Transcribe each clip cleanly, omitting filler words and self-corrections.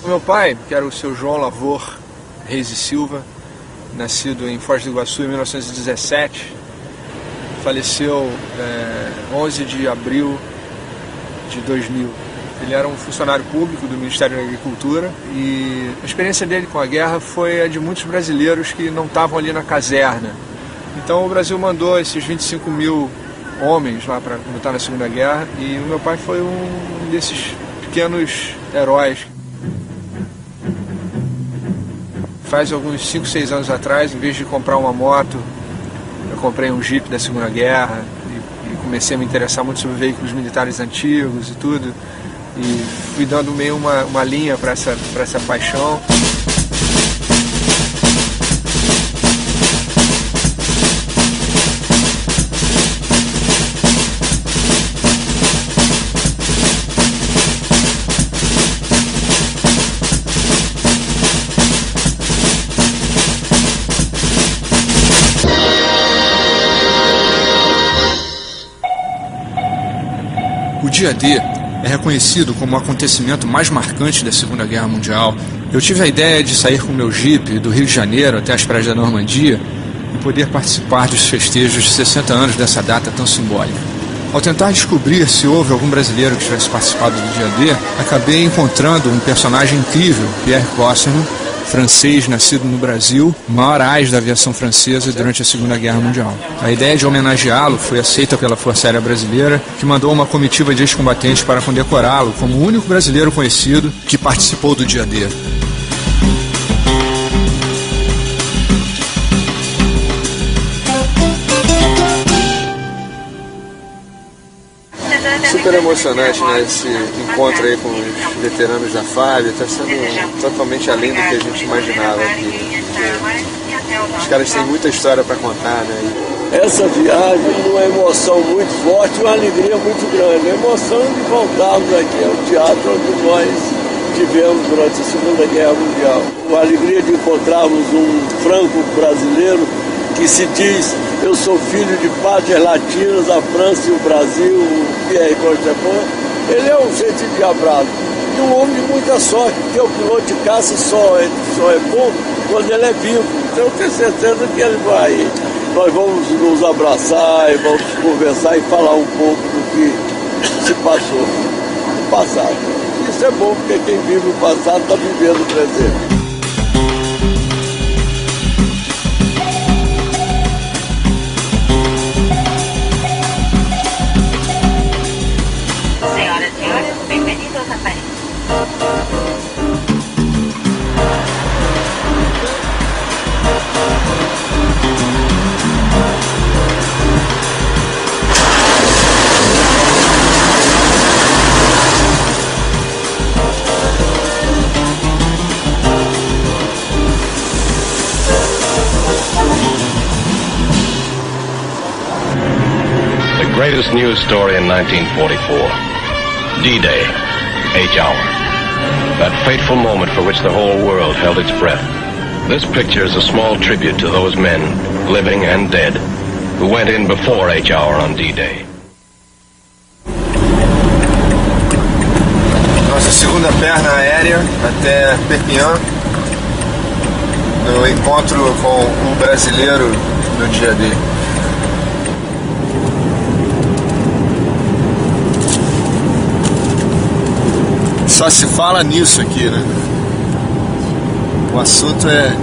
O meu pai, que era o seu João Lavor Reis e Silva, nascido em Foz do Iguaçu em 1917, faleceu 11 de abril de 2000. Ele era um funcionário público do Ministério da Agricultura e a experiência dele com a guerra foi a de muitos brasileiros que não estavam ali na caserna. Então o Brasil mandou esses 25 mil homens lá para lutar na Segunda Guerra e o meu pai foi um desses pequenos heróis. Faz alguns 5, 6 anos atrás, em vez de comprar uma moto, eu comprei um Jeep da Segunda Guerra e comecei a me interessar muito sobre veículos militares antigos e tudo. E fui dando meio uma linha para essa paixão. O Dia D é reconhecido como o acontecimento mais marcante da Segunda Guerra Mundial. Eu tive a ideia de sair com meu Jeep do Rio de Janeiro até as praias da Normandia e poder participar dos festejos de 60 anos dessa data tão simbólica. Ao tentar descobrir se houve algum brasileiro que tivesse participado do Dia D, acabei encontrando um personagem incrível, Pierre Cosserno, francês nascido no Brasil, maior ás da aviação francesa durante a Segunda Guerra Mundial. A ideia de homenageá-lo foi aceita pela Força Aérea Brasileira, que mandou uma comitiva de ex-combatentes para condecorá-lo como o único brasileiro conhecido que participou do Dia D. Super emocionante, né, esse encontro aí com os veteranos da FAB, está sendo totalmente além do que a gente imaginava aqui. Os caras têm muita história para contar, né? Essa viagem, uma emoção muito forte, uma alegria muito grande. A emoção de voltarmos aqui ao teatro onde nós tivemos durante a Segunda Guerra Mundial. A alegria de encontrarmos um franco-brasileiro que se diz: eu sou filho de pátrias latinas, a França e o Brasil, o Pierre Cosserno. Ele é um gente diabrado e um homem de muita sorte, porque o piloto de caça só é bom quando ele é vivo. Então eu tenho certeza que nós vamos nos abraçar e vamos conversar e falar um pouco do que se passou no passado. Isso é bom, porque quem vive o passado está vivendo o presente. The greatest news story in 1944. D-Day, H-Hour. That fateful moment for which the whole world held its breath. This picture is a small tribute to those men, living and dead, who went in before H-Hour on D-Day. Nossa segunda perna aérea até Perpignan, no encontro com um brasileiro no Dia D. Só se fala nisso aqui, né? O assunto é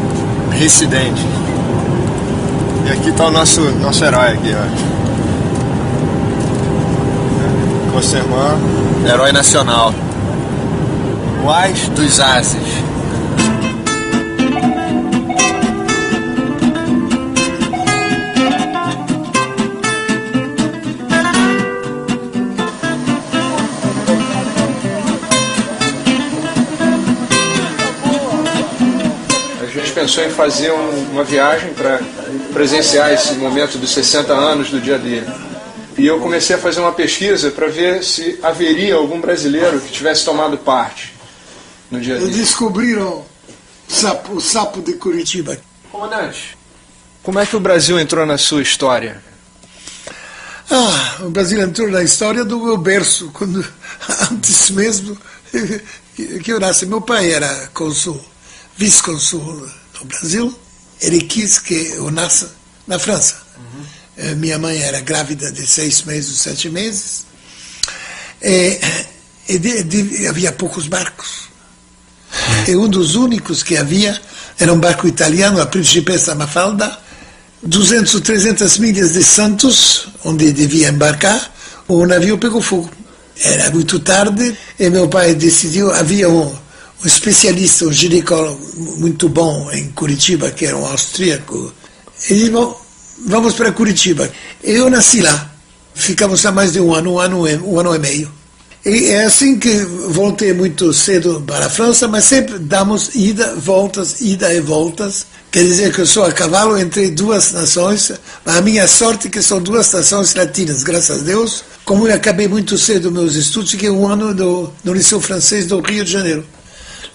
Residente. E aqui está o nosso herói aqui, ó. Cosserman, herói nacional. O Ás dos Ases. Pensou em fazer uma viagem para presenciar esse momento dos 60 anos do Dia D. E eu comecei a fazer uma pesquisa para ver se haveria algum brasileiro que tivesse tomado parte no Dia D. Descobriram o sapo de Curitiba. Comandante, como é que o Brasil entrou na sua história? O Brasil entrou na história do meu berço, quando, antes mesmo que eu nasci. Meu pai era cônsul, vice-cônsul no Brasil. Ele quis que eu nasça na França. Minha mãe era grávida de 6 meses, 7 meses. Havia poucos barcos. E um dos únicos que havia era um barco italiano, a Principessa Mafalda, 200 ou 300 milhas de Santos, onde devia embarcar. O navio pegou fogo. Era muito tarde e meu pai decidiu, havia um especialista, um ginecólogo muito bom em Curitiba, que era um austríaco. Ele disse, bom, vamos para Curitiba. Eu nasci lá. Ficamos lá mais de um ano e meio. E é assim que voltei muito cedo para a França, mas sempre damos ida e voltas. Quer dizer que eu sou a cavalo entre duas nações. A minha sorte é que são 2 nações latinas, graças a Deus. Como eu acabei muito cedo meus estudos, fiquei 1 ano no Liceu Francês do Rio de Janeiro,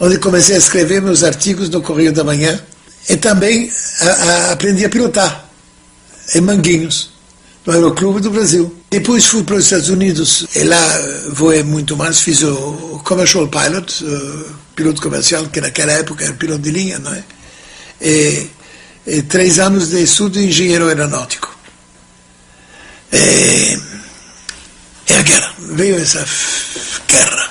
onde comecei a escrever meus artigos no Correio da Manhã. E também aprendi a pilotar em Manguinhos, no Aeroclube do Brasil. Depois fui para os Estados Unidos e lá voei muito mais, fiz o Commercial Pilot, piloto comercial, que naquela época era piloto de linha, não é? E 3 anos de estudo de engenheiro aeronáutico. E a guerra, veio essa guerra.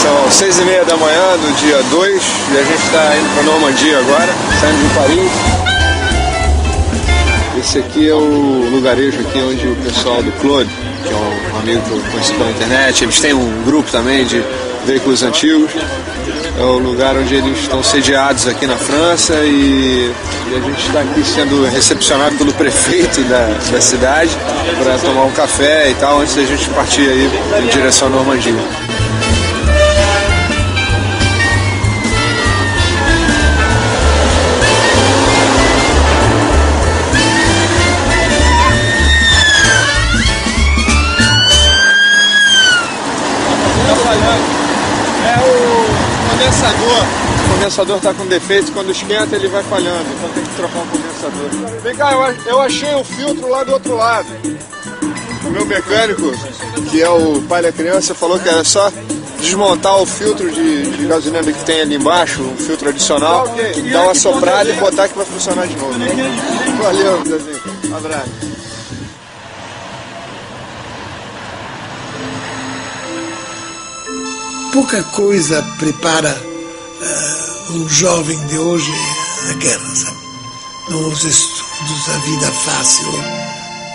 São 6h30 da manhã do dia 2 e a gente está indo para Normandia agora, saindo de Paris. Esse aqui é o lugarejo aqui onde o pessoal do Claude, que é um amigo que eu conheci pela internet, eles têm um grupo também de veículos antigos. É o lugar onde eles estão sediados aqui na França e a gente está aqui sendo recepcionado pelo prefeito da cidade para tomar um café e tal, antes da gente partir aí em direção à Normandia. O condensador está com defeito, quando esquenta ele vai falhando, então tem que trocar o condensador. Vem cá, eu achei o filtro lá do outro lado. O meu mecânico, que é o pai da criança, falou que era só desmontar o filtro de gasolina que tem ali embaixo, um filtro adicional, dar uma soprada e botar que vai funcionar de novo. Valeu, Zezinho. Um abraço. Pouca coisa prepara um jovem de hoje a guerra, sabe? Nos estudos, a vida fácil.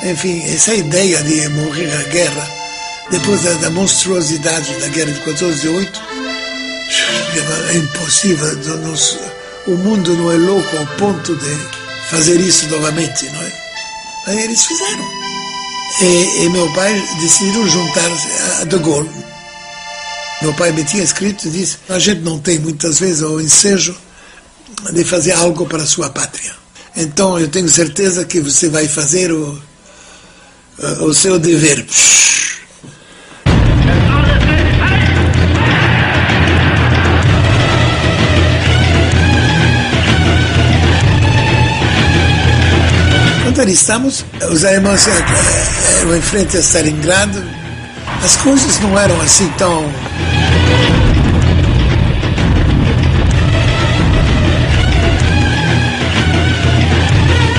Enfim, essa ideia de morrer à guerra, depois da monstruosidade da guerra de 14-18, é impossível. O mundo não é louco ao ponto de fazer isso novamente, não é? Aí eles fizeram. E meu pai decidiu juntar-se a De Gaulle. Meu pai me tinha escrito e disse: a gente não tem muitas vezes o ensejo de fazer algo para a sua pátria. Então eu tenho certeza que você vai fazer o seu dever. Quando ali estamos, os alemães eram em frente a Stalingrado. As coisas não eram assim tão...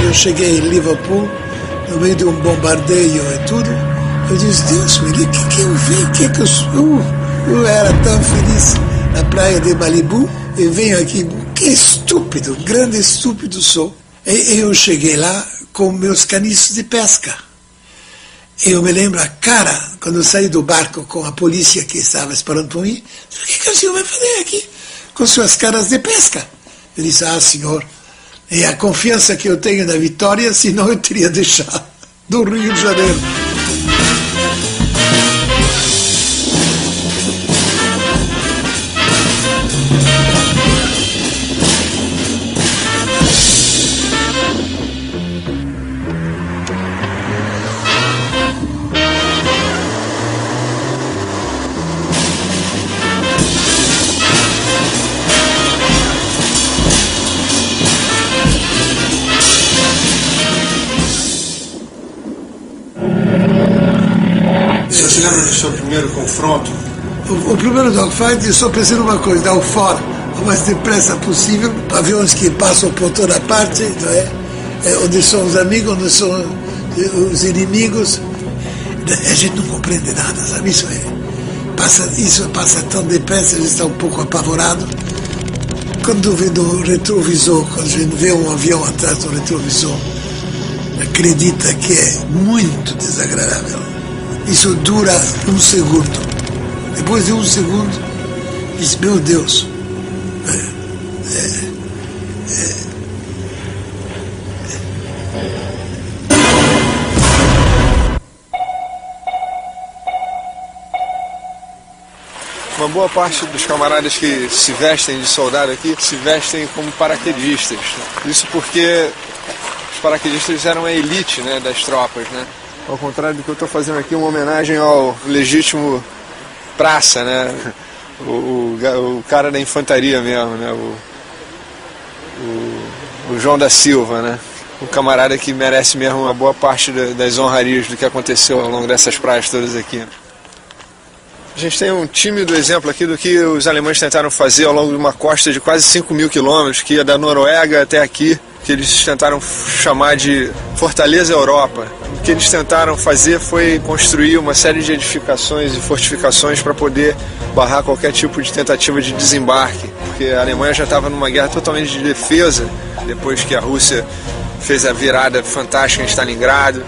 Eu cheguei em Liverpool, no meio de um bombardeio e tudo. Eu disse: Deus me livre, o que eu vi? Eu era tão feliz na praia de Malibu e venho aqui. Que estúpido, grande estúpido sou. E eu cheguei lá com meus caniços de pesca. Eu me lembro a cara, quando eu saí do barco com a polícia que estava esperando por mim. O que o senhor vai fazer aqui com suas caras de pesca? Eu disse: ah, senhor, é a confiança que eu tenho na vitória, senão eu teria deixado do Rio de Janeiro. seu primeiro confronto? O primeiro dogfight, eu só pensei numa coisa, dar o fora o mais depressa possível, aviões que passam por toda parte, não é? Onde são os amigos, onde são os inimigos. A gente não compreende nada, sabe? Isso passa tão depressa, a gente está um pouco apavorado. Quando vê no retrovisor, quando a gente vê um avião atrás do retrovisor, acredita que é muito desagradável. Isso dura um segundo. Depois de um segundo, diz, meu Deus, Uma boa parte dos camaradas que se vestem de soldado aqui se vestem como paraquedistas. Isso porque os paraquedistas eram a elite, né, das tropas, né? Ao contrário do que eu estou fazendo aqui, uma homenagem ao legítimo praça, né? O cara da infantaria mesmo, né? O João da Silva, né? Um camarada que merece mesmo uma boa parte das honrarias do que aconteceu ao longo dessas praias todas aqui. A gente tem um tímido exemplo aqui do que os alemães tentaram fazer ao longo de uma costa de quase 5.000 quilômetros, que ia da Noruega até aqui, que eles tentaram chamar de Fortaleza Europa. O que eles tentaram fazer foi construir uma série de edificações e fortificações para poder barrar qualquer tipo de tentativa de desembarque, porque a Alemanha já estava numa guerra totalmente de defesa, depois que a Rússia fez a virada fantástica em Stalingrado.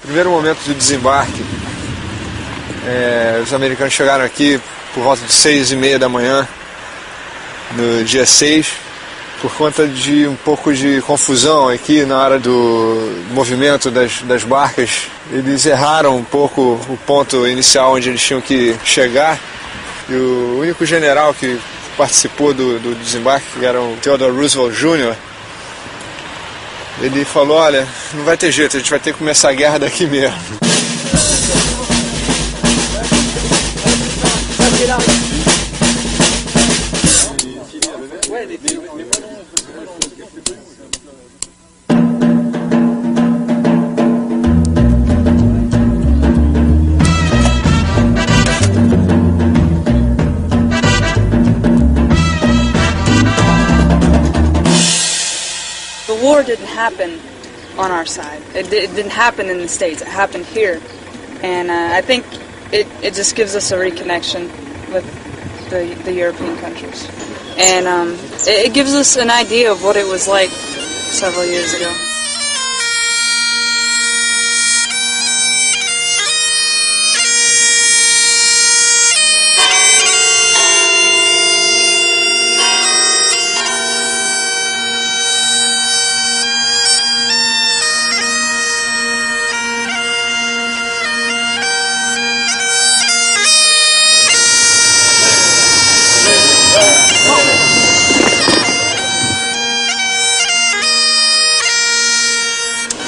Primeiro momento do desembarque, os americanos chegaram aqui por volta de 6h30 da manhã, no dia 6, por conta de um pouco de confusão aqui na hora do movimento das barcas. Eles erraram um pouco o ponto inicial onde eles tinham que chegar, e o único general que participou do desembarque, que era o Theodore Roosevelt Jr., ele falou, olha, não vai ter jeito, a gente vai ter que começar a guerra daqui mesmo. The war didn't happen on our side. It didn't happen in the States. It happened here. And I think it just gives us a reconnection with the European countries. And it gives us an idea of what it was like several years ago.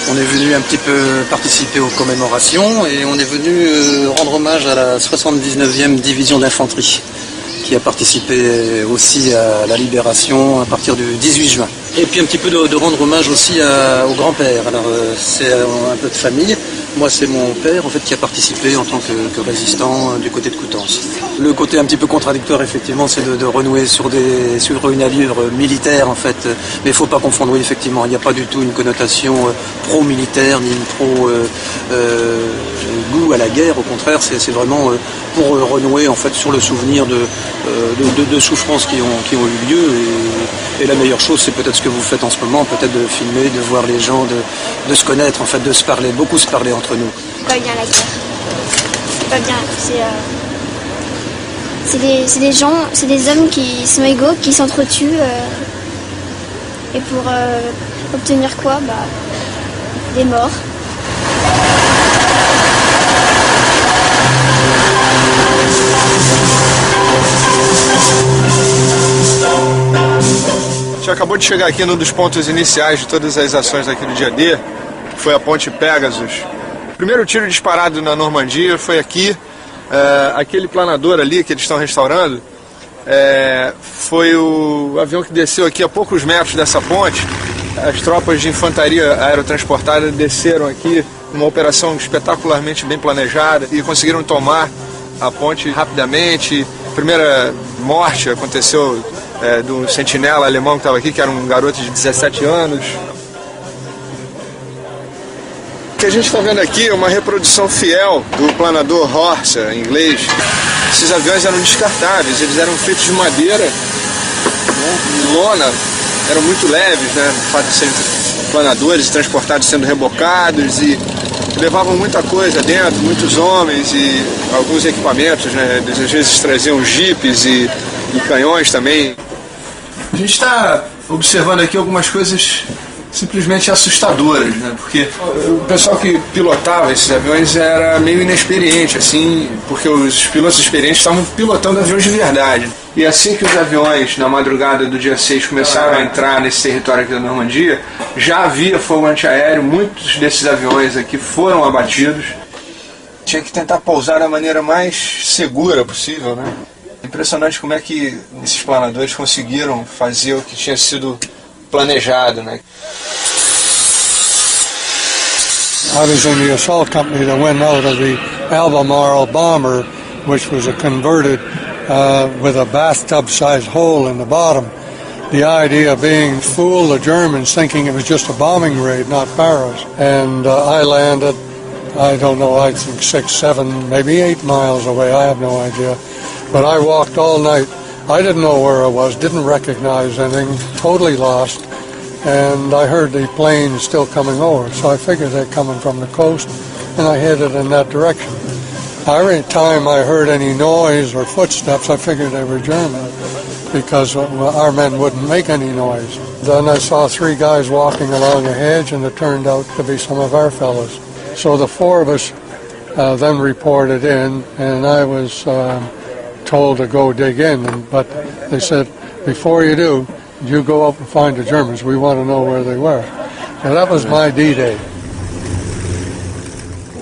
On est venu un petit peu participer aux commémorations et on est venu rendre hommage à la 79e division d'infanterie qui a participé aussi à la libération à partir du 18 juin. Et puis un petit peu de rendre hommage aussi au grand-père. Alors c'est un peu de famille. Moi c'est mon père en fait qui a participé en tant que résistant du côté de Coutances. Le côté un petit peu contradictoire effectivement c'est de renouer sur une allure militaire en fait. Mais il ne faut pas confondre, oui, effectivement, il n'y a pas du tout une connotation pro-militaire ni une pro-goût à la guerre. Au contraire, c'est vraiment pour renouer en fait sur le souvenir de souffrances qui ont eu lieu. Et la meilleure chose, c'est peut-être ce que vous faites en ce moment, peut-être de filmer, de voir les gens, de se connaître, en fait, de se parler, beaucoup se parler entre nous. Pas bien la guerre. Pas bien. C'est des gens, c'est des hommes qui sont égaux, qui s'entretuent. Et pour obtenir quoi? Des morts. A gente acabou de chegar aqui num dos pontos iniciais de todas as ações aqui do dia D, que foi a Ponte Pegasus. O primeiro tiro disparado na Normandia foi aqui. Aquele planador ali que eles estão restaurando foi o avião que desceu aqui a poucos metros dessa ponte. As tropas de infantaria aerotransportada desceram aqui, uma operação espetacularmente bem planejada, e conseguiram tomar a ponte rapidamente. A primeira morte aconteceu do sentinela alemão que estava aqui, que era um garoto de 17 anos. O que a gente está vendo aqui é uma reprodução fiel do planador Horsa, em inglês. Esses aviões eram descartáveis, eles eram feitos de madeira, né, de lona, eram muito leves, né, o fato de serem planadores, transportados sendo rebocados, e levavam muita coisa dentro, muitos homens e alguns equipamentos, né, eles às vezes traziam jipes e canhões também. A gente está observando aqui algumas coisas simplesmente assustadoras, né? Porque o pessoal que pilotava esses aviões era meio inexperiente, assim, porque os pilotos experientes estavam pilotando aviões de verdade. E assim que os aviões, na madrugada do dia 6, começaram a entrar nesse território aqui da Normandia, já havia fogo antiaéreo, muitos desses aviões aqui foram abatidos. Tinha que tentar pousar da maneira mais segura possível, né? Impressionante como é que esses planadores conseguiram fazer o que tinha sido planejado, né? I was in the assault company that went out of the Albemarle bomber, which was a converted with a bathtub-sized hole in the bottom. The idea being fool the Germans thinking it was just a bombing raid, not Paris. And I landed, I don't know, I think 6, 7, maybe 8 miles away. I have no idea. But I walked all night. I didn't know where I was, didn't recognize anything, totally lost. And I heard the planes still coming over, so I figured they're coming from the coast, and I headed in that direction. Every time I heard any noise or footsteps, I figured they were German, because our men wouldn't make any noise. Then I saw 3 guys walking along a hedge, and it turned out to be some of our fellows. So the 4 of us then reported in, and I was told to go dig in, but they said, before you do, you go up and find the Germans. We want to know where they were. So that was my D-Day.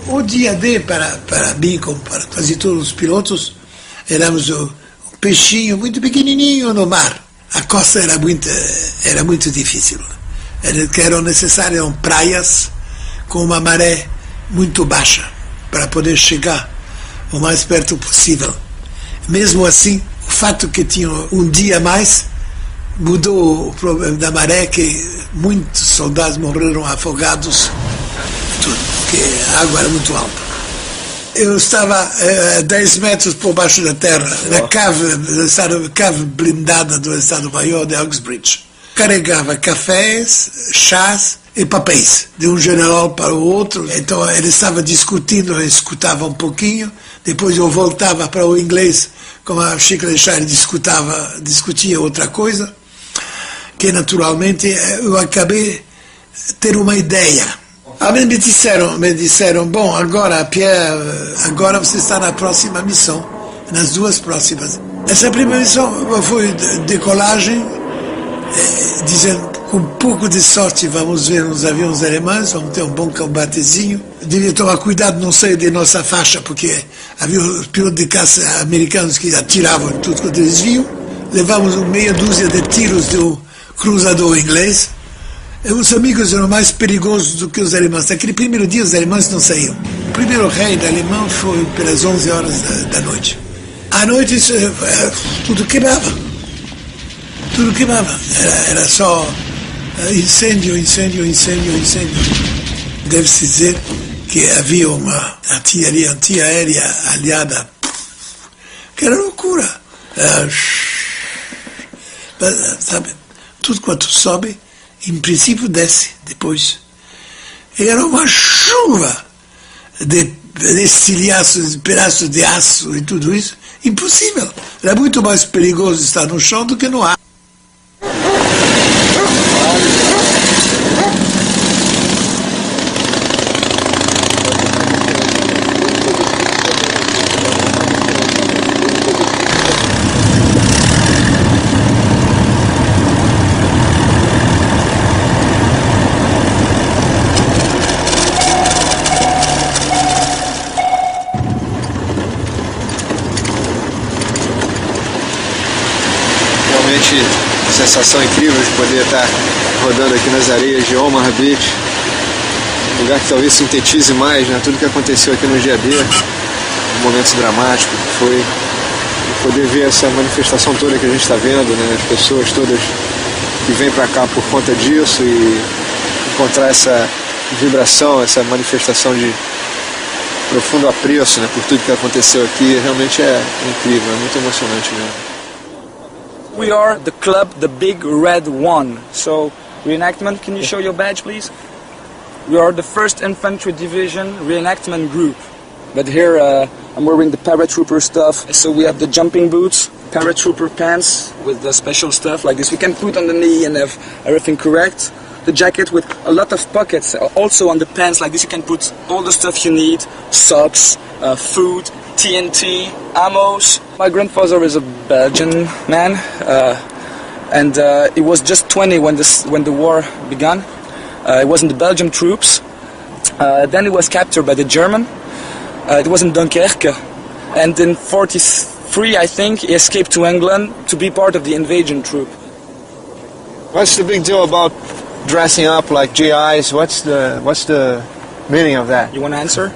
O dia D para mim, como para quase todos os pilotos, éramos um peixinho muito pequenininho no mar. A costa era muito difícil. Eram necessárias praias com uma maré muito baixa para poder chegar o mais perto possível. Mesmo assim, o fato que tinha um dia a mais mudou o problema da maré, que muitos soldados morreram afogados, tudo, porque a água era muito alta. Eu estava a 10 metros por baixo da terra, na cave blindada do Estado-Maior de Uxbridge. Carregava cafés, chás e papéis, de um general para o outro. Então ele estava discutindo, eu escutava um pouquinho, depois eu voltava para o inglês, como a xícara de chá discutia outra coisa, que naturalmente eu acabei ter uma ideia. Me disseram, bom, agora, Pierre, agora você está na próxima missão, nas 2 próximas. Essa primeira missão foi decolagem, dizendo, com um pouco de sorte vamos ver uns aviões alemães, vamos ter um bom combatezinho. Devia tomar cuidado, não sair de nossa faixa, porque havia os pilotos de caça americanos que atiravam em tudo quanto eles viam. Levamos meia dúzia de tiros do cruzador inglês. Os amigos eram mais perigosos do que os alemães. Naquele primeiro dia os alemães não saíam. O primeiro raid alemão foi pelas 11 horas da noite. À noite tudo queimava. Tudo queimava. Era só incêndio. Deve-se dizer que havia uma artilharia antiaérea aliada, que era loucura. Sabe, tudo quanto sobe, em princípio desce depois. E era uma chuva de estilhaços, de pedaços de aço e tudo isso. Impossível. Era muito mais perigoso estar no chão do que no ar. realmente sensação incrível de poder estar rodando aqui nas areias de Omaha Beach, um lugar que talvez sintetize mais, né, tudo que aconteceu aqui no dia D, um momento dramático que foi, e poder ver essa manifestação toda que a gente está vendo, né, as pessoas todas que vêm para cá por conta disso e encontrar essa vibração, essa manifestação de profundo apreço, né, por tudo que aconteceu aqui, realmente é incrível, é muito emocionante mesmo. We are the club, the Big Red One. So, reenactment, can you show your badge, please? We are the 1st Infantry Division reenactment group. But here I'm wearing the paratrooper stuff. So we have the jumping boots, paratrooper pants with the special stuff like this. We can put on the knee and have everything correct. The jacket with a lot of pockets, also on the pants like this. You can put all the stuff you need, socks, food, TNT, ammos. My grandfather is a Belgian man, and he was just 20 when the war began. He was in the Belgian troops. Then he was captured by the German. It was in Dunkirk, and in '43, I think, he escaped to England to be part of the invasion troop. What's the big deal about dressing up like GIs? What's the meaning of that? You want to answer?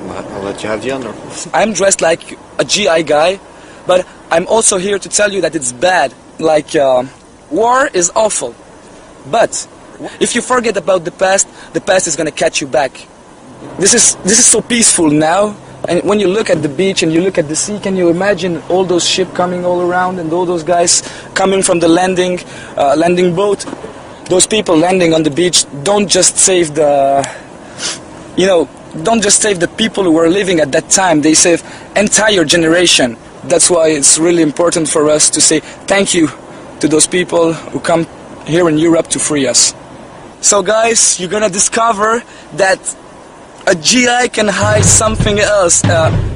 I'll let you have the honor. I'm dressed like a GI guy, but I'm also here to tell you that it's bad. Like, war is awful. But if you forget about the past is going to catch you back. This is so peaceful now, and when you look at the beach and you look at the sea, can you imagine all those ships coming all around and all those guys coming from the landing boat? Those people landing on the beach don't just save don't just save the people who were living at that time, they save entire generation. That's why it's really important for us to say thank you to those people who come here in Europe to free us. So guys, you're gonna discover that a GI can hide something else,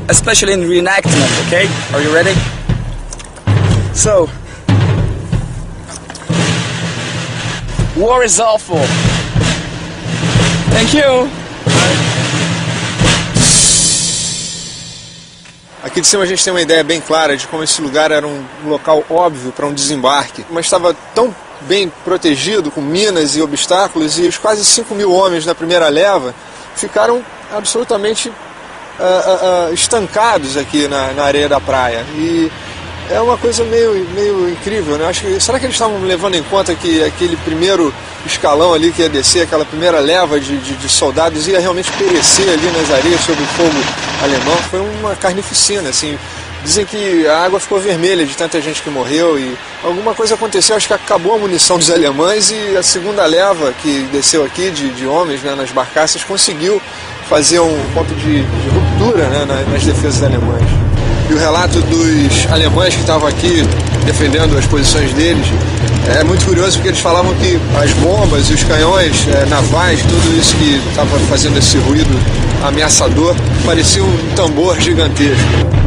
especially in reenactment, okay? Are you ready? So, war is awful. Thank you. Aqui de cima a gente tem uma ideia bem clara de como esse lugar era um local óbvio para um desembarque, mas estava tão bem protegido com minas e obstáculos, e os quase 5.000 homens da primeira leva ficaram absolutamente estancados aqui na areia da praia. E é uma coisa meio incrível, né? Será que eles estavam levando em conta que aquele primeiro escalão ali que ia descer, aquela primeira leva de soldados ia realmente perecer ali nas areias sob o fogo alemão? Foi uma carnificina, assim. Dizem que a água ficou vermelha de tanta gente que morreu e alguma coisa aconteceu, acho que acabou a munição dos alemães e a segunda leva que desceu aqui de homens, né, nas barcaças conseguiu fazer um ponto de ruptura, né, nas defesas alemãs. E o relato dos alemães que estavam aqui defendendo as posições deles é muito curioso, porque eles falavam que as bombas e os canhões navais, tudo isso que estava fazendo esse ruído ameaçador, parecia um tambor gigantesco.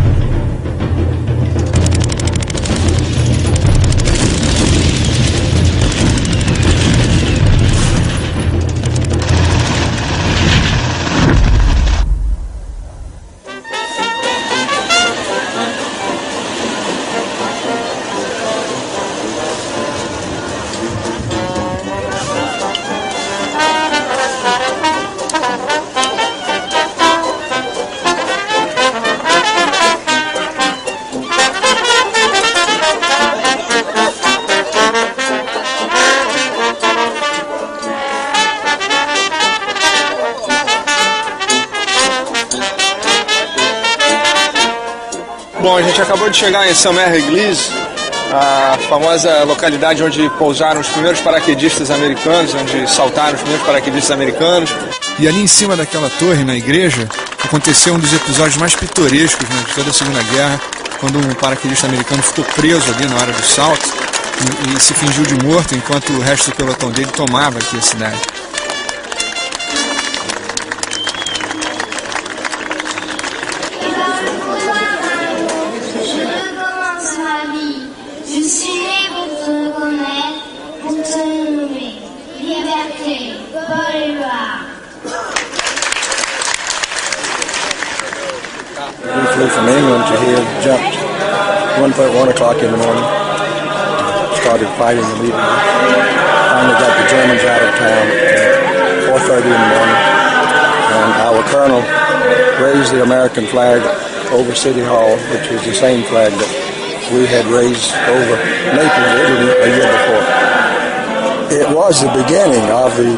Bom, a gente acabou de chegar em Saint-Mère-Église, a famosa localidade onde pousaram os primeiros paraquedistas americanos, onde saltaram os primeiros paraquedistas americanos. E ali em cima daquela torre, na igreja, aconteceu um dos episódios mais pitorescos, né, de toda a Segunda Guerra, quando um paraquedista americano ficou preso ali na hora do salto e se fingiu de morto enquanto o resto do pelotão dele tomava aqui a cidade. We flew from England to here, jumped 1.1 o'clock in the morning. started fighting immediately. Finally got the Germans out of town at 4:30 in the morning, and our colonel raised the American flag over City Hall, which was the same flag that we had raised over Naples, Italy, a year before. It was the beginning of the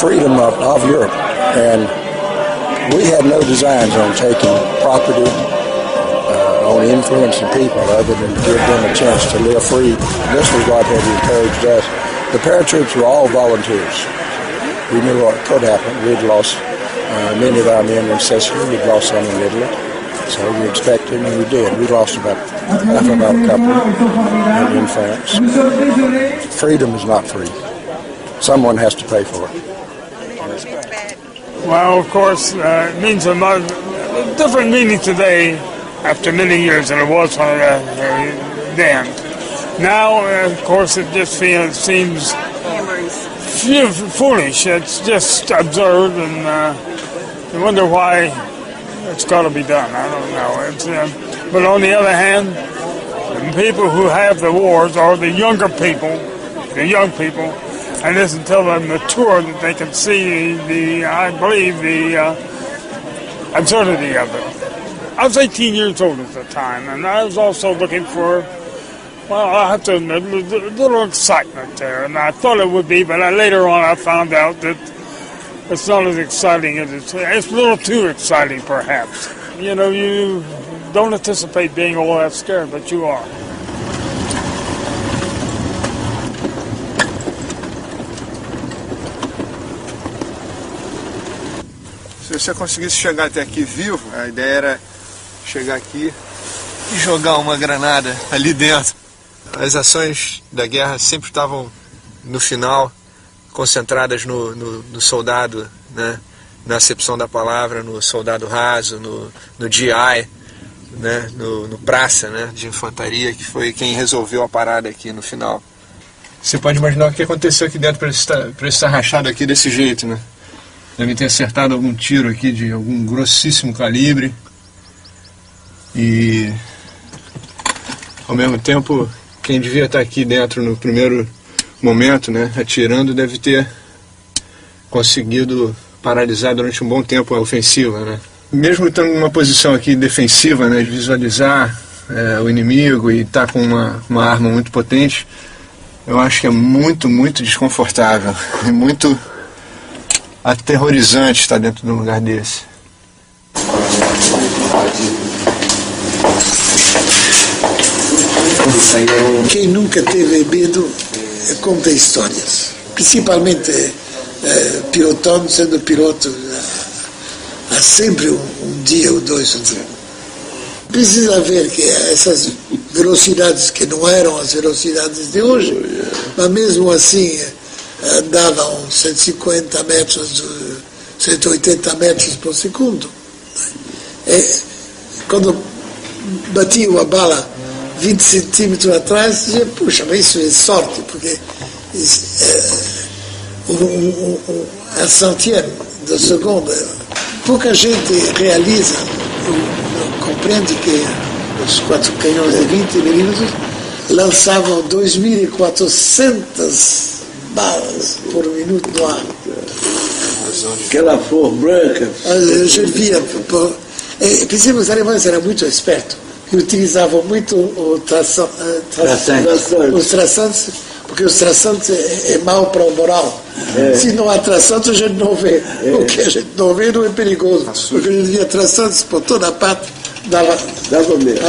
freedom of Europe, and we had no designs on taking property, on influencing people other than to give them a chance to live free. This was what had encouraged us. The paratroops were all volunteers. We knew what could happen. We'd lost many of our men in Sicily. We'd lost some in Italy. So we expected, and we did. We lost about half of our company in France. Freedom is not free. Someone has to pay for it. Well, of course, it means a different meaning today after many years than it was then. Now, of course, it just seems foolish. It's just absurd, and you wonder why it's got to be done. I don't know. But on the other hand, the people who have the wars are the younger people, and it's until they're mature that they can see the absurdity of it. I was 18 years old at the time, and I was also looking for, well, I have to admit, a little excitement there, and I thought it would be, but later on I found out that it's not as exciting as it's a little too exciting, perhaps. You know, you don't anticipate being all that scared, but you are. Se você conseguisse chegar até aqui vivo, a ideia era chegar aqui e jogar uma granada ali dentro. As ações da guerra sempre estavam, no final, concentradas no soldado, né? Na acepção da palavra, no soldado raso, no GI, né? no praça, né? De infantaria, que foi quem resolveu a parada aqui no final. Você pode imaginar o que aconteceu aqui dentro para ele estar rachado aqui desse jeito, né? Devem ter acertado algum tiro aqui de algum grossíssimo calibre. E, ao mesmo tempo, quem devia estar aqui dentro no primeiro momento, né, atirando, deve ter conseguido paralisar durante um bom tempo a ofensiva, né? Mesmo estando numa posição aqui defensiva, né, de visualizar o inimigo e estar com uma arma muito potente, eu acho que é muito, muito desconfortável e muito aterrorizante estar dentro de um lugar desse. Quem nunca teve medo conta histórias, principalmente pilotando, sendo piloto, há sempre um dia ou dois. Precisa ver que essas velocidades que não eram as velocidades de hoje, mas mesmo assim andavam 150 metros, 180 metros por segundo. E quando batia uma bala 20 centímetros atrás, dizia, puxa, mas isso é sorte, porque a centième de segundo, pouca gente realiza, compreende que os 4 canhões de 20 milímetros lançavam 2.400 balas por minuto no ar. Aquela flor branca. Eu via, pensei, os alemães eram muito espertos, que utilizavam muito os traçantes, porque os traçantes é mau para o moral. Se não há traçantes, a gente não vê. O que a gente não vê não é perigoso, porque a gente via traçantes por toda a parte, dava mesmo.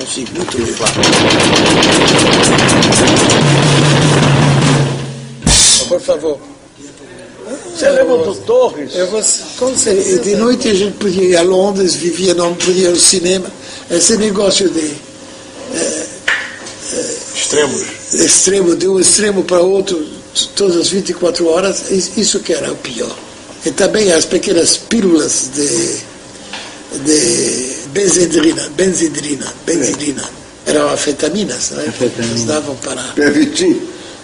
Enfim, muito bem. Por favor. Você lembra do Torres? De noite a gente podia ir a Londres, vivia, não podia ir ao cinema. Esse negócio de extremo, de um extremo para outro, todas as 24 horas, isso que era o pior. E também as pequenas pílulas de benzidrina. Eram anfetaminas, né? Eles davam para... Pervitin?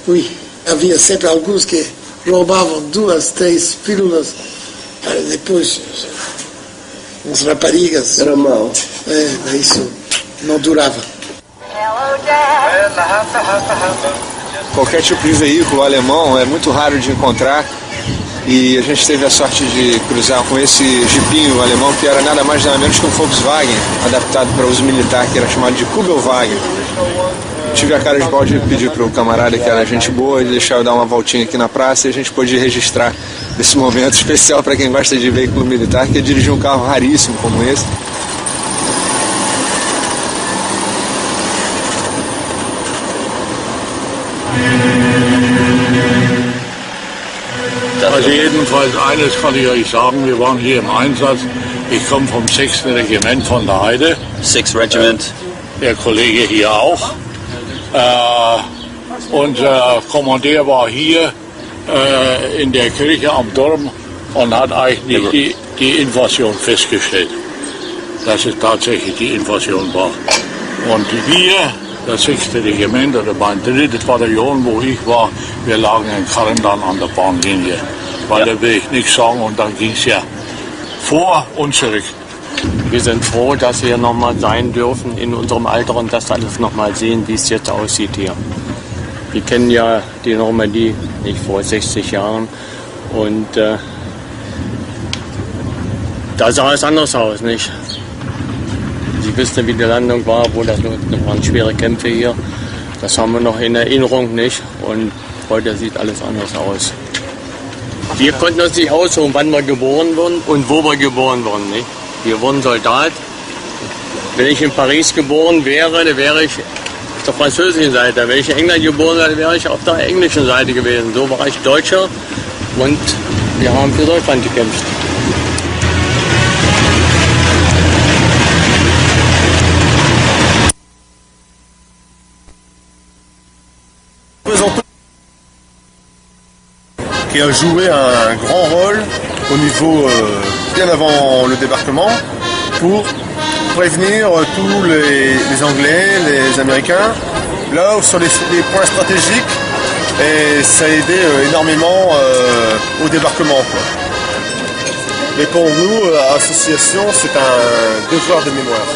Oui. Havia sempre alguns que roubavam 2, 3 pílulas, depois uns raparigas. Era mal. Isso não durava. Hello, Dad. Qualquer tipo de veículo alemão é muito raro de encontrar, e a gente teve a sorte de cruzar com esse jipinho alemão que era nada mais nada menos que um Volkswagen adaptado para uso militar, que era chamado de Kubelwagen. Tive a cara de pau de pedir para o camarada, que era gente boa, de deixar eu dar uma voltinha aqui na praça, e a gente pôde registrar esse momento especial para quem gosta de veículo militar, que é dirigir um carro raríssimo como esse. Also jedenfalls eines kann ich euch sagen, wir waren hier im Einsatz. Ich komme vom 6. Regiment von der Heide. 6th Regiment. Der Kollege hier auch. Unser Kommandeur war hier in der Kirche am Turm und hat eigentlich die Invasion festgestellt, dass es tatsächlich die Invasion war. Und wir, das 6. Regiment oder mein 3. Bataillon, wo ich war, wir lagen in Karren dann an der Bahnlinie. Weiter will ich nichts sagen, und dann ging es ja vor und zurück. Wir sind froh, dass wir nochmal sein dürfen in unserem Alter und das alles nochmal sehen, wie es jetzt aussieht hier. Wir kennen ja die Normandie nicht vor 60 Jahren und da sah es anders aus, nicht? Sie wissen, wie die Landung war, wo das waren schwere Kämpfe hier. Das haben wir noch in Erinnerung, nicht? Und heute sieht alles anders aus. Wir konnten uns nicht aussuchen, wann wir geboren wurden und wo wir geboren wurden, nicht? Wir wurden Soldat. Wenn ich in Paris geboren wäre, dann wäre ich auf der französischen Seite. Wenn ich in England geboren wäre, wäre ich auf der englischen Seite gewesen. So war ich Deutscher und wir haben für Deutschland gekämpft. Qui a joué un grand rôle au niveau bien avant le débarquement pour prévenir tous les Anglais, les Américains, là sur les points stratégiques, et ça a aidé énormément au débarquement, quoi. Mais pour nous, à l'association, c'est un devoir de mémoire.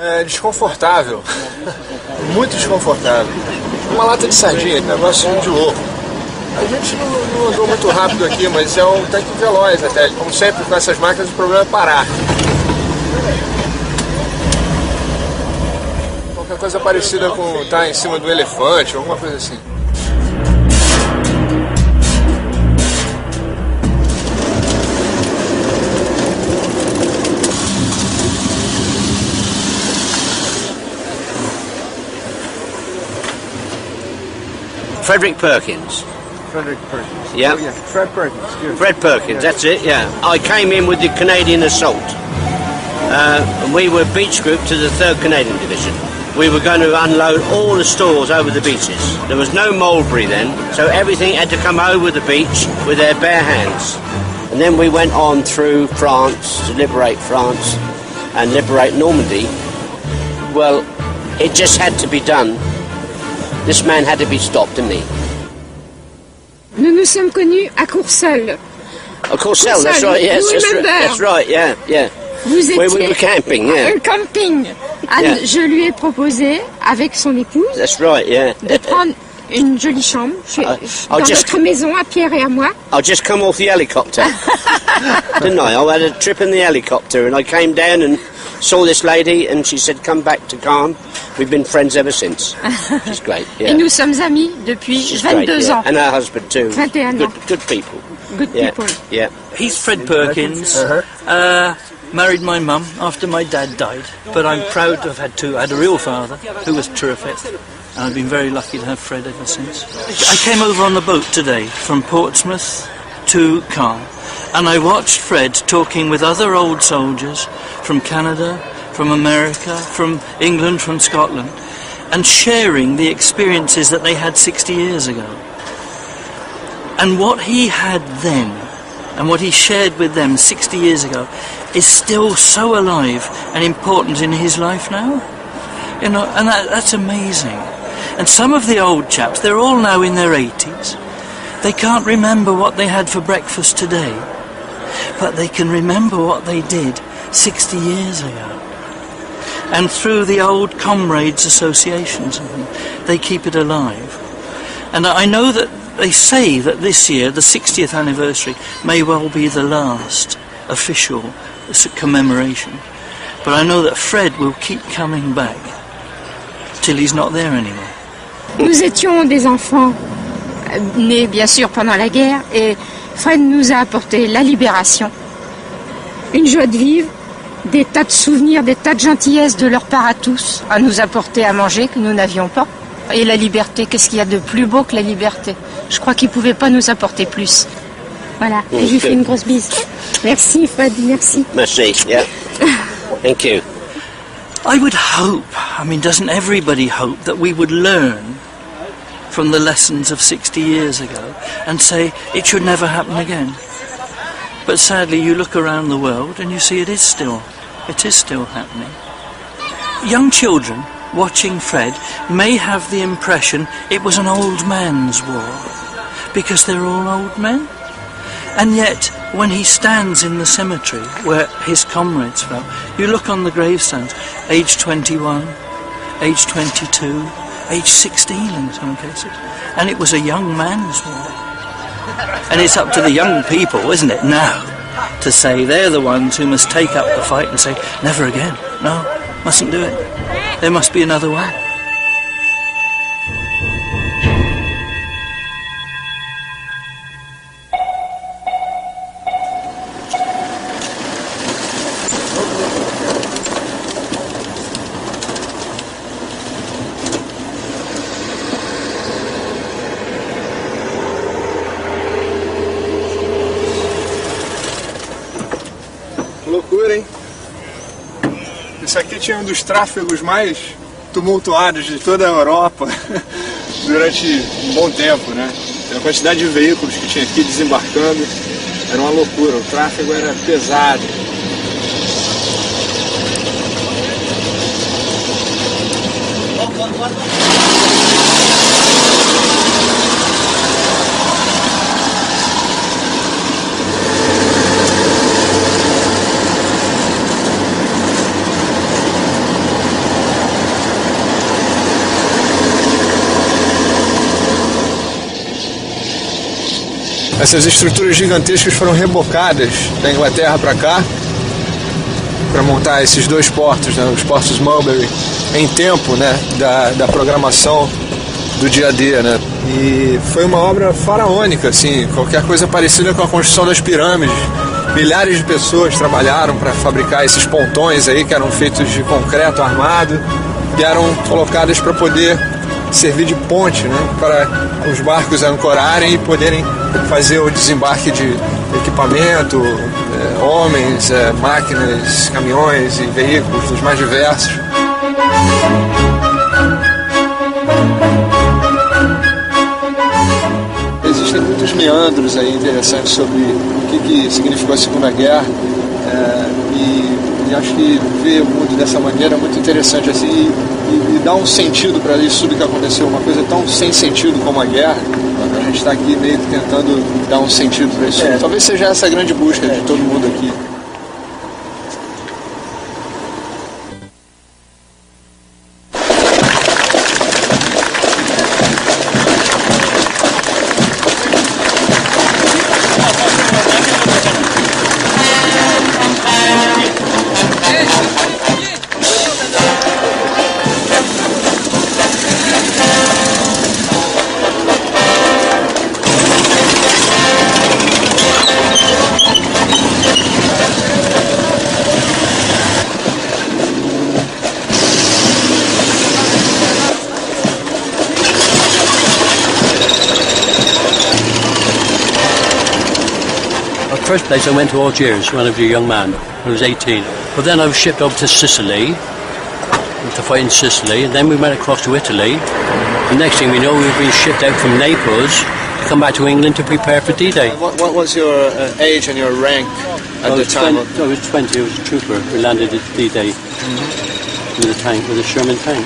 É desconfortável, muito desconfortável. Uma lata de sardinha, negócio de louco. A gente não andou muito rápido aqui, mas é um tanque veloz até. Como sempre com essas máquinas, o problema é parar. Qualquer coisa parecida com estar em cima do elefante, alguma coisa assim. Frederick Perkins. Frederick Perkins. Yeah. Oh, yeah. Fred Perkins. Fred Perkins, that's it, yeah. I came in with the Canadian Assault. And we were beach group to the 3rd Canadian Division. We were going to unload all the stores over the beaches. There was no Mulberry then, so everything had to come over the beach with their bare hands. And then we went on through France to liberate France and liberate Normandy. Well, it just had to be done. This man had to be stopped, didn't he? Nous nous sommes connus à Courseulles. Oh, Courseulles, that's right, yes. That's right, yeah, yeah. Vous étiez we were camping, yeah. Camping. Yeah. Je lui ai proposé, avec son épouse, That's right, yeah. de prendre une jolie chambre dans notre maison, à Pierre et à moi. I just come off the helicopter, didn't I? I had a trip in the helicopter, and I came down and saw this lady, and she said, come back to Caen. We've been friends ever since. She's great, yeah. Et nous sommes amis depuis She's 22 great, ans. Yeah. And her husband too. 21 ans. Good people. Good people. Yeah. He's Fred Perkins. Married my mum after my dad died, but I'm proud to have had two. I had a real father who was terrific, and I've been very lucky to have Fred ever since. I came over on the boat today from Portsmouth to Caen, and I watched Fred talking with other old soldiers from Canada, from America, from England, from Scotland, and sharing the experiences that they had 60 years ago. And what he had then, and what he shared with them 60 years ago, is still so alive and important in his life now. You know, and that's amazing. And some of the old chaps, they're all now in their 80s. They can't remember what they had for breakfast today, but they can remember what they did 60 years ago. And through the old comrades associations, they keep it alive. And I know that they say that this year, the 60th anniversary, may well be the last official commemoration. But I know that Fred will keep coming back till he's not there anymore. Nous étions des enfants nés bien sûr pendant la guerre, et Fred nous a apporté la libération, une joie de vivre, des tas de souvenirs, des tas de gentillesses de leur part à tous, à nous apporter à manger que nous n'avions pas. Et la liberté, qu'est-ce qu'il y a de plus beau que la liberté? Je crois qu'il ne pouvait pas nous apporter plus. Voilà, et je lui fais une grosse bise. Merci Fred, merci. Merci, yeah. Thank you. I would hope, I mean, doesn't everybody hope that we would learn from the lessons of 60 years ago and say it should never happen again? But sadly, you look around the world and you see it is still happening. Young children watching Fred may have the impression it was an old man's war, because they're all old men. And yet, when he stands in the cemetery where his comrades fell, you look on the gravestones, age 21, age 22, age 16 in some cases, and it was a young man's war. And it's up to the young people, isn't it, now, to say they're the ones who must take up the fight and say, never again, no, mustn't do it. There must be another way. Loucura, hein? Isso aqui tinha um dos tráfegos mais tumultuados de toda a Europa durante um bom tempo, né? A quantidade de veículos que tinha aqui desembarcando era uma loucura, o tráfego era pesado. Essas estruturas gigantescas foram rebocadas da Inglaterra para cá para montar esses dois portos, né, os portos Mulberry, em tempo, né, da programação do dia a dia, né? E foi uma obra faraônica, assim, qualquer coisa parecida com a construção das pirâmides. Milhares de pessoas trabalharam para fabricar esses pontões aí que eram feitos de concreto armado e eram colocadas para poder servir de ponte, né, para os barcos ancorarem e poderem fazer o desembarque de equipamento, homens, máquinas, caminhões e veículos dos mais diversos. Existem muitos meandros aí interessantes sobre o que significou a Segunda Guerra, e acho que ver o mundo dessa maneira é muito interessante assim, e dá um sentido para isso tudo que aconteceu, uma coisa tão sem sentido como a guerra. A gente está aqui meio que tentando dar um sentido para isso. Talvez seja essa a grande busca de todo mundo aqui. First place I went to Algiers when I was a young man. I was 18. But then I was shipped over to Sicily to fight in Sicily, and then we went across to Italy. The next thing we know, we were being shipped out from Naples to come back to England to prepare for D-Day. What was your age and your rank at the time? I was 20. I was a trooper who landed at D-Day with a tank, with a Sherman tank.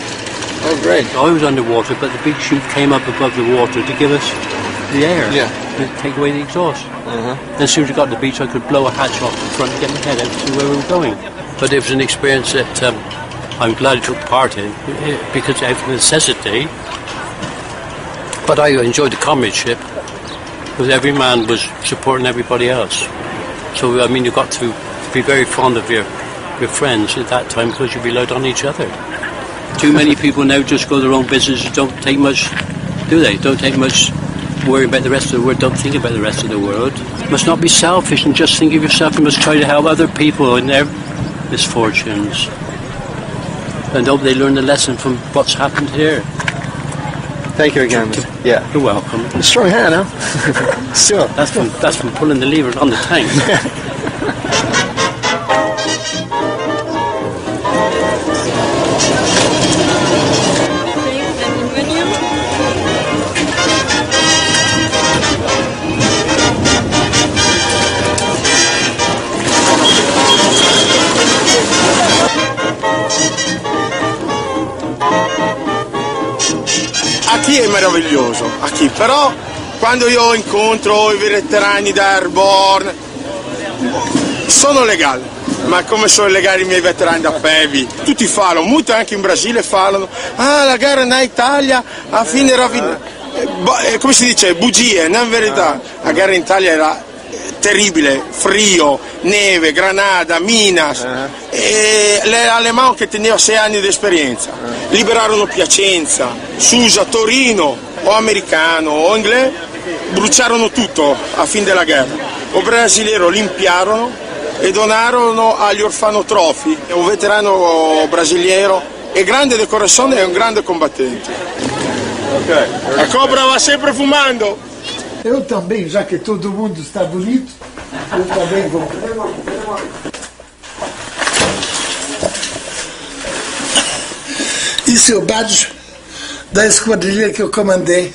Oh, great. So I was underwater, but the big chute came up above the water to give us the air. Yeah. And take away the exhaust. Then as soon as we got to the beach, I could blow a hatch off the front and get my head out to see where we were going. But it was an experience that I'm glad I took part in, because out of necessity. But I enjoyed the comradeship, because every man was supporting everybody else. So, I mean, you got to be very fond of your friends at that time, because you relied on each other. Too many people now just go their own business, don't take much, do they? Don't take much worry about the rest of the world, don't think about the rest of the world. You must not be selfish and just think of yourself. You must try to help other people in their misfortunes. And hope they learn the lesson from what's happened here. Thank you again. Yeah. You're welcome. A strong hand, huh? Sure. That's from pulling the lever on the tank. Aqui è meraviglioso, aqui, però quando io incontro i veterani da Airborne sono legali, ma come sono legali i miei veterani da PEVI? Tutti falano, molti anche in Brasile falano, la guerra in Italia a fine come si dice, bugie, non è verità, la guerra in Italia era terribile, frio, neve, granada, minas, e l'Alemão che teneva 6 anni di esperienza, liberarono Piacenza, Susa, Torino, o americano o inglese, bruciarono tutto a fine della guerra. O brasileiro limpiarono e donarono agli orfanotrofi, un veterano brasileiro, e grande decorazione e un grande combattente. A cobra va sempre fumando. Eu também, já que todo mundo está bonito, eu também vou. Isso é o badge da esquadrilha que eu comandei,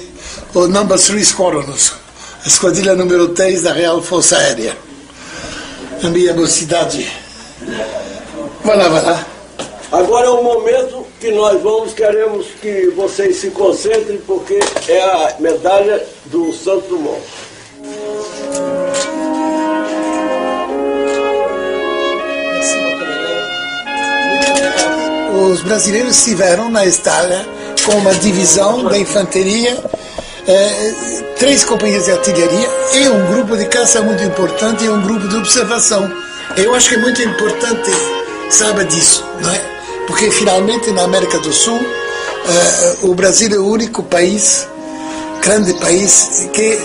o Number 3 Squadrons, a esquadrilha número 3 da Real Força Aérea. A minha mocidade. Vai lá. Agora é o momento que nós queremos que vocês se concentrem, porque é a medalha do Santos Dumont. Os brasileiros estiveram na Itália com uma divisão da infantaria, 3 companhias de artilharia e um grupo de caça muito importante e um grupo de observação. Eu acho que é muito importante saber disso, não é? Porque finalmente na América do Sul o Brasil é o único país, grande país, que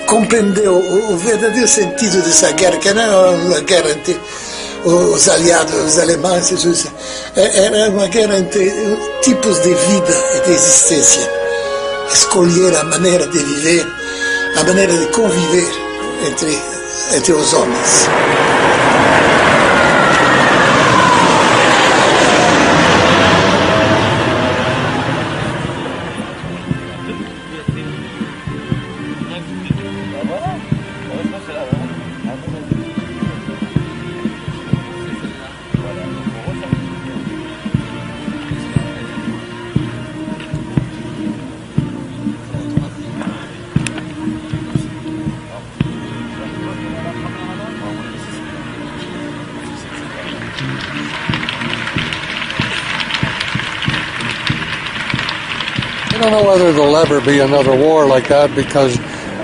compreendeu o verdadeiro sentido dessa guerra, que não era uma guerra entre os aliados, os alemães, era uma guerra entre tipos de vida e de existência. Escolher a maneira de viver, a maneira de conviver entre os homens. I don't know whether there'll ever be another war like that, because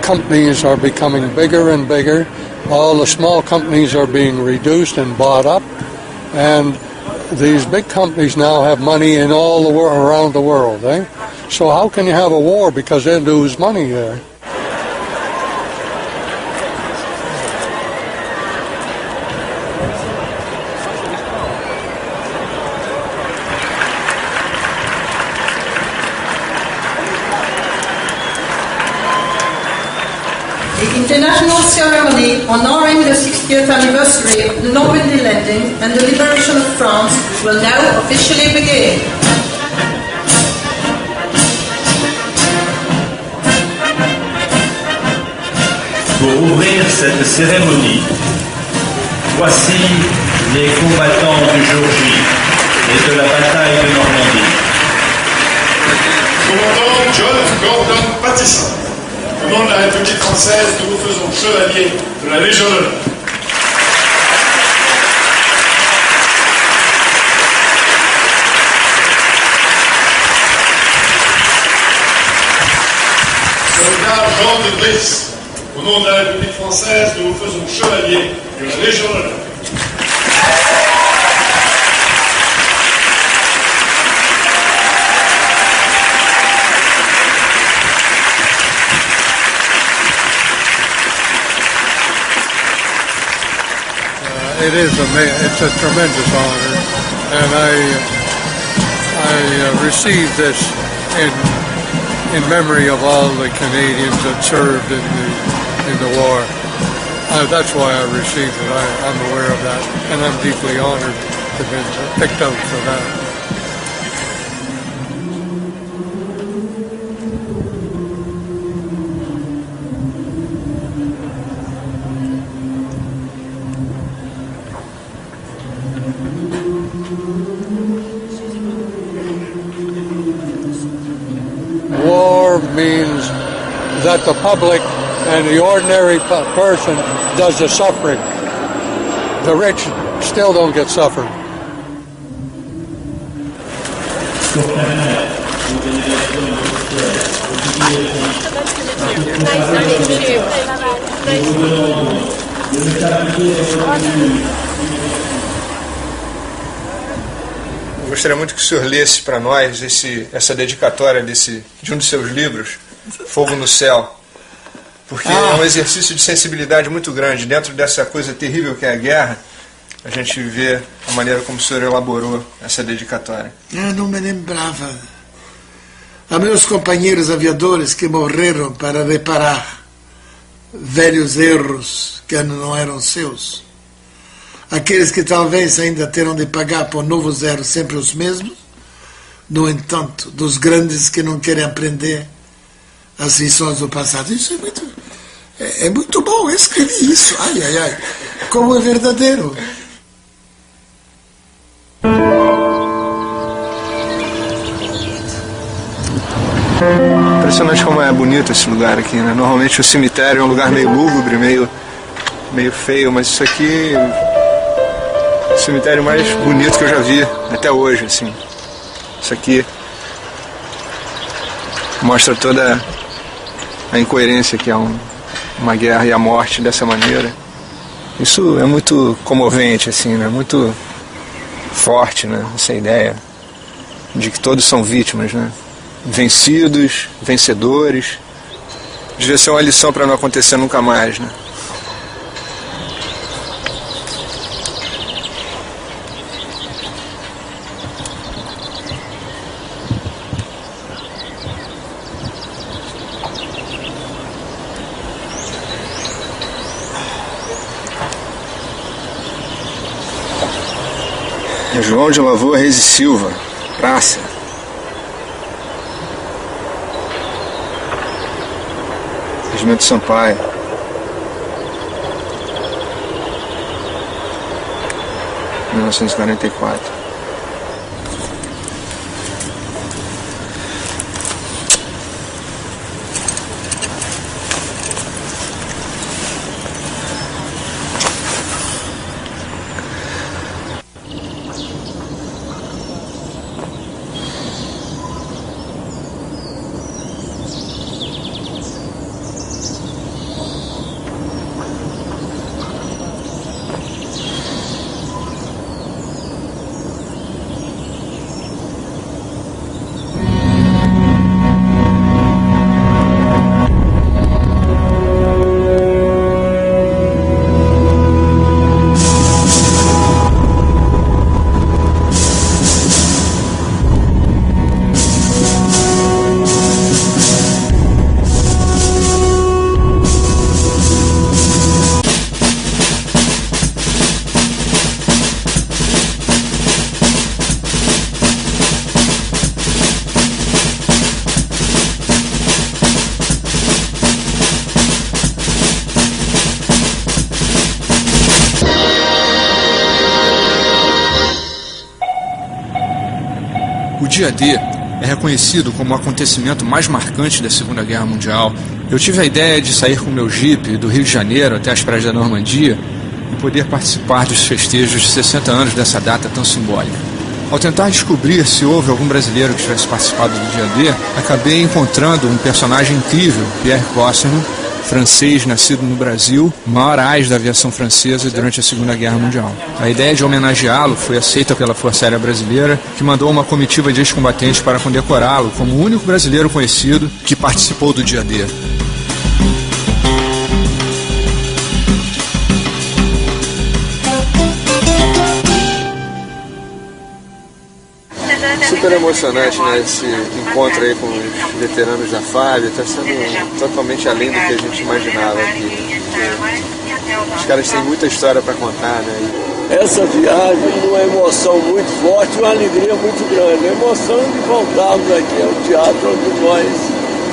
companies are becoming bigger and bigger. All the small companies are being reduced and bought up, and these big companies now have money in all the around the world. So how can you have a war because they lose money there? The international ceremony honoring the 60th anniversary of the Normandy landing and the liberation of France will now officially begin. Pour ouvrir cette cérémonie, voici les combattants du jour J et de la bataille de Normandie. Commandant John Gordon Pattison, au nom de la République française, nous vous faisons chevalier de la Légion d'honneur. Soldat Jean de Brice, au nom de la République française, nous vous faisons chevalier de la Légion d'honneur. It's a tremendous honor, and I received this in memory of all the Canadians that served in the war. That's why I received it. I'm aware of that, and I'm deeply honored to have been picked out for that. War means that the public and the ordinary person does the suffering. The rich still don't get suffering. Eu gostaria muito que o senhor lesse para nós essa dedicatória de um dos seus livros, Fogo no Céu, porque é um exercício de sensibilidade muito grande. Dentro dessa coisa terrível que é a guerra, a gente vê a maneira como o senhor elaborou essa dedicatória. Eu não me lembrava. Há meus companheiros aviadores que morreram para reparar velhos erros que não eram seus. Aqueles que talvez ainda terão de pagar por novos erros sempre os mesmos. No entanto, dos grandes que não querem aprender as lições do passado. Isso é muito bom. Eu escrevi isso. Ai, ai, ai. Como é verdadeiro. Impressionante como é bonito esse lugar aqui, né? Normalmente o cemitério é um lugar meio lúgubre, meio feio, mas isso aqui é o cemitério mais bonito que eu já vi até hoje, assim. Isso aqui mostra toda a incoerência que é uma guerra e a morte dessa maneira. Isso é muito comovente, assim, né? Muito forte, né? Essa ideia de que todos são vítimas, né? Vencidos, vencedores. Devia ser uma lição para não acontecer nunca mais, né? João de Lavoura Reis e Silva, praça. Regimento Sampaio. 1944. dia D é reconhecido como o acontecimento mais marcante da Segunda Guerra Mundial, eu tive a ideia de sair com meu Jeep do Rio de Janeiro até as praias da Normandia e poder participar dos festejos de 60 anos dessa data tão simbólica. Ao tentar descobrir se houve algum brasileiro que tivesse participado do dia D, acabei encontrando um personagem incrível, Pierre Cosserman, francês nascido no Brasil, maior ás da aviação francesa durante a Segunda Guerra Mundial. A ideia de homenageá-lo foi aceita pela Força Aérea Brasileira, que mandou uma comitiva de ex-combatentes para condecorá-lo como o único brasileiro conhecido que participou do dia D. Super emocionante, né, esse encontro aí com os veteranos da FAB, está sendo totalmente além do que a gente imaginava aqui. Os caras têm muita história para contar, né? Essa viagem, uma emoção muito forte, uma alegria muito grande. A emoção de voltarmos aqui ao teatro onde nós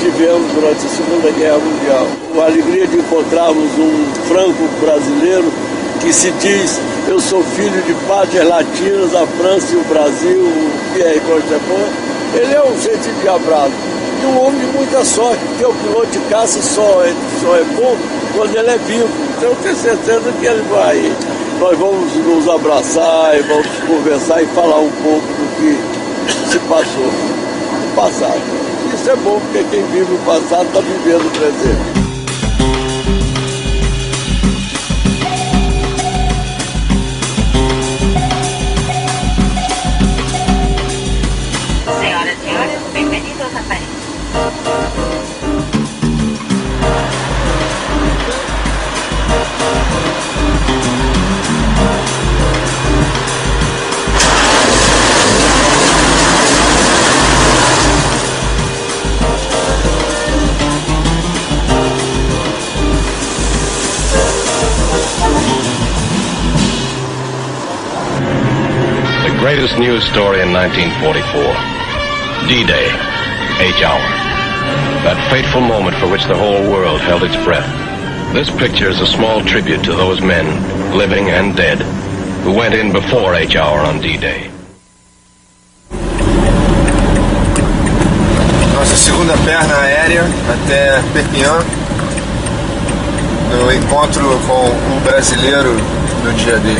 tivemos durante a Segunda Guerra Mundial. A alegria de encontrarmos um franco-brasileiro que se diz: eu sou filho de pátrias latinas, a França e o Brasil, o Pierre Cosserman. Ele é um gente endiabrado e um homem de muita sorte, porque o piloto de caça só é bom quando ele é vivo. Então eu tenho certeza que ele vai. Nós vamos nos abraçar e vamos conversar e falar um pouco do que se passou no passado. Isso é bom, porque quem vive o passado está vivendo o presente. The greatest news story in 1944. D-Day, H-Hour. That fateful moment for which the whole world held its breath. This picture is a small tribute to those men, living and dead, who went in before H-Hour on D-Day. Nossa segunda perna aérea até Perpignan, no encontro com o brasileiro no dia D.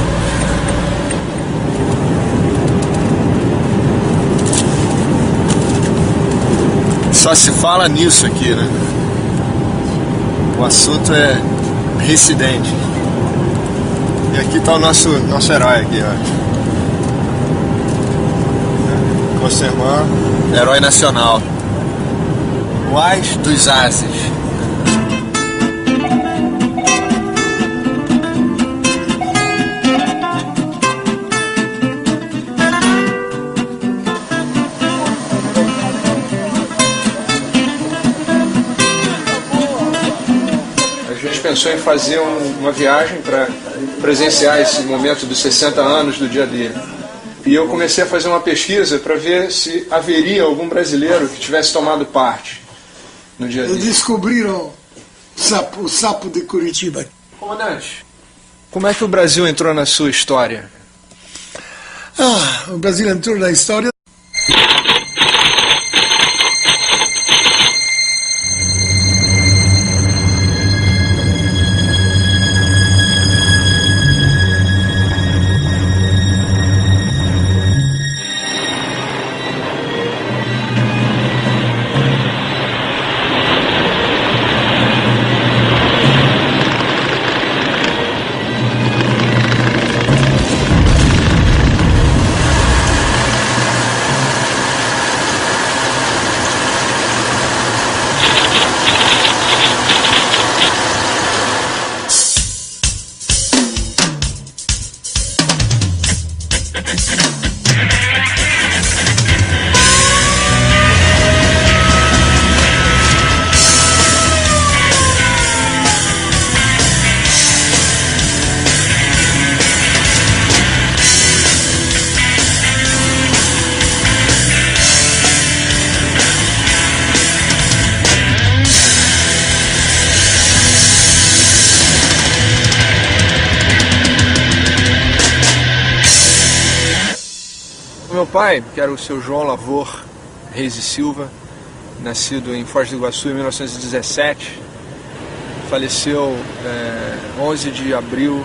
Só se fala nisso aqui, né? O assunto é Residente. E aqui está o nosso herói aqui, ó. Cosserman, herói nacional. O Ás dos Ases. Pensou em fazer uma viagem para presenciar esse momento dos 60 anos do dia D. E eu comecei a fazer uma pesquisa para ver se haveria algum brasileiro que tivesse tomado parte no dia D. Descobriram o sapo de Curitiba. Comandante, como é que o Brasil entrou na sua história? O Brasil entrou na história. pai, que era o seu João Lavor Reis e Silva, nascido em Foz do Iguaçu em 1917, faleceu 11 de abril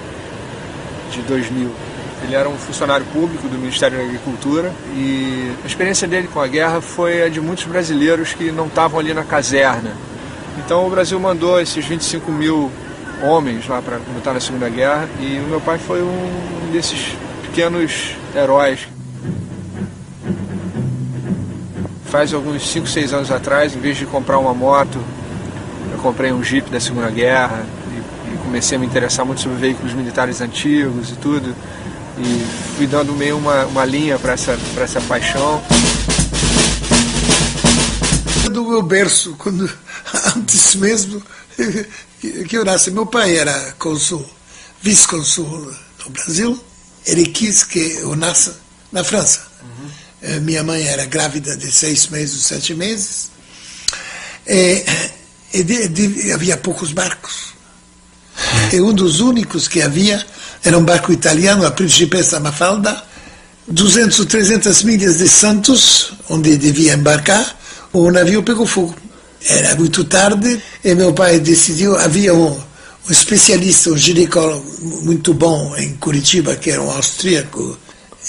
de 2000. Ele era um funcionário público do Ministério da Agricultura e a experiência dele com a guerra foi a de muitos brasileiros que não estavam ali na caserna. Então o Brasil mandou esses 25 mil homens lá para lutar na Segunda Guerra e o meu pai foi um desses pequenos heróis. Faz alguns 5, 6 anos atrás, em vez de comprar uma moto, eu comprei um Jeep da Segunda Guerra e comecei a me interessar muito sobre veículos militares antigos e tudo. E fui dando meio uma linha para essa paixão. Do meu berço, quando, antes mesmo que eu nasci, meu pai era cônsul, vice-cônsul no Brasil. Ele quis que eu nasça na França. Minha mãe era grávida de 6 meses, 7 meses. Havia poucos barcos. E um dos únicos que havia era um barco italiano, a Principessa Mafalda, 200 ou 300 milhas de Santos, onde devia embarcar. O navio pegou fogo. Era muito tarde e meu pai decidiu, havia um especialista, um ginecólogo muito bom em Curitiba, que era um austríaco.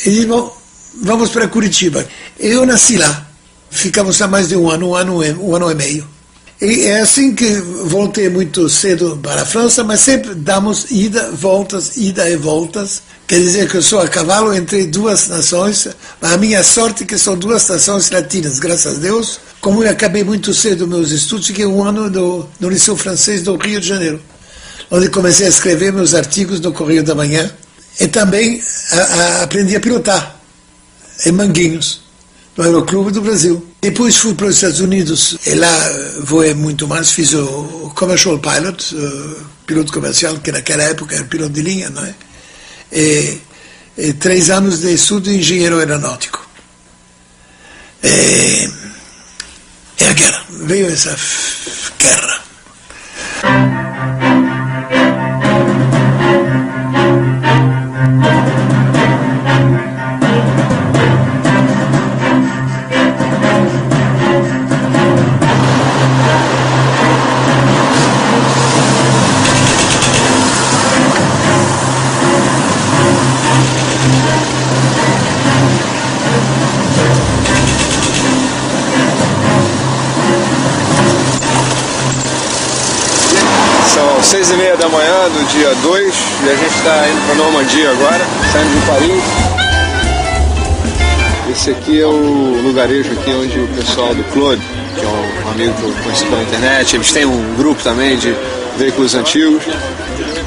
Ele disse, bom, vamos para Curitiba. Eu nasci lá. Ficamos lá mais de um ano e meio. E é assim que voltei muito cedo para a França, mas sempre damos ida e voltas. Quer dizer que eu sou a cavalo entre duas nações. A minha sorte é que são duas nações latinas, graças a Deus. Como eu acabei muito cedo meus estudos, fiquei um ano no Liceu Francês do Rio de Janeiro, onde comecei a escrever meus artigos no Correio da Manhã. E também aprendi a pilotar em Manguinhos, no Aeroclube do Brasil. Depois fui para os Estados Unidos e lá voei muito mais, fiz o Commercial Pilot, piloto comercial, que naquela época era piloto de linha, não é? E 3 anos de estudo em engenheiro aeronáutico. E a guerra, veio essa guerra. São 6h30 da manhã do dia 2 e a gente está indo para Normandia agora, saindo de Paris. Esse aqui é o lugarejo aqui onde o pessoal do Claude, que é um amigo que eu conheci pela internet, eles têm um grupo também de veículos antigos.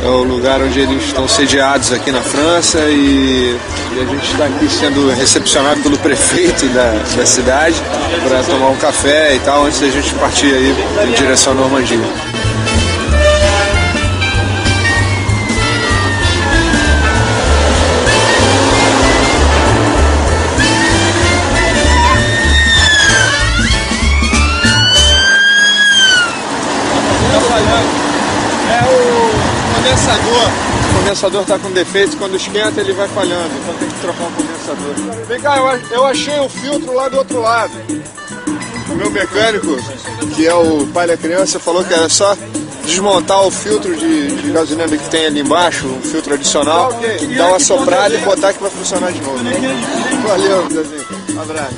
É o lugar onde eles estão sediados aqui na França e a gente está aqui sendo recepcionado pelo prefeito da cidade para tomar um café e tal, antes da gente partir aí em direção à Normandia. O condensador está com defeito, quando esquenta ele vai falhando, então tem que trocar o condensador. Vem cá, eu achei o filtro lá do outro lado. O meu mecânico, que é o pai da criança, falou que era só desmontar o filtro de gasolina que tem ali embaixo, um filtro adicional, dar uma soprada e botar que vai funcionar de novo. Valeu, Zezinho. Um abraço.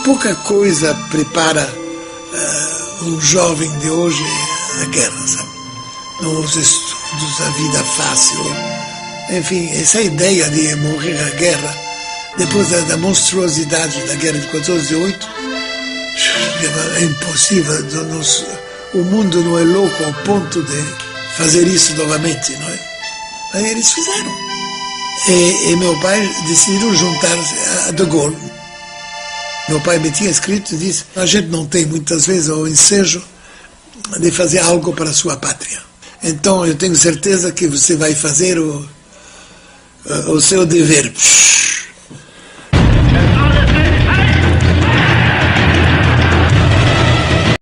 Pouca coisa prepara um jovem de hoje a guerra, sabe? Não os estudos, a vida fácil. Enfim, essa ideia de morrer na guerra, depois da monstruosidade da guerra de 14/18, é impossível. O mundo não é louco ao ponto de fazer isso novamente, não é? Aí eles fizeram. E meu pai decidiu juntar-se a De Gaulle. Meu pai me tinha escrito e disse: a gente não tem muitas vezes o ensejo de fazer algo para a sua pátria. Então eu tenho certeza que você vai fazer o seu dever.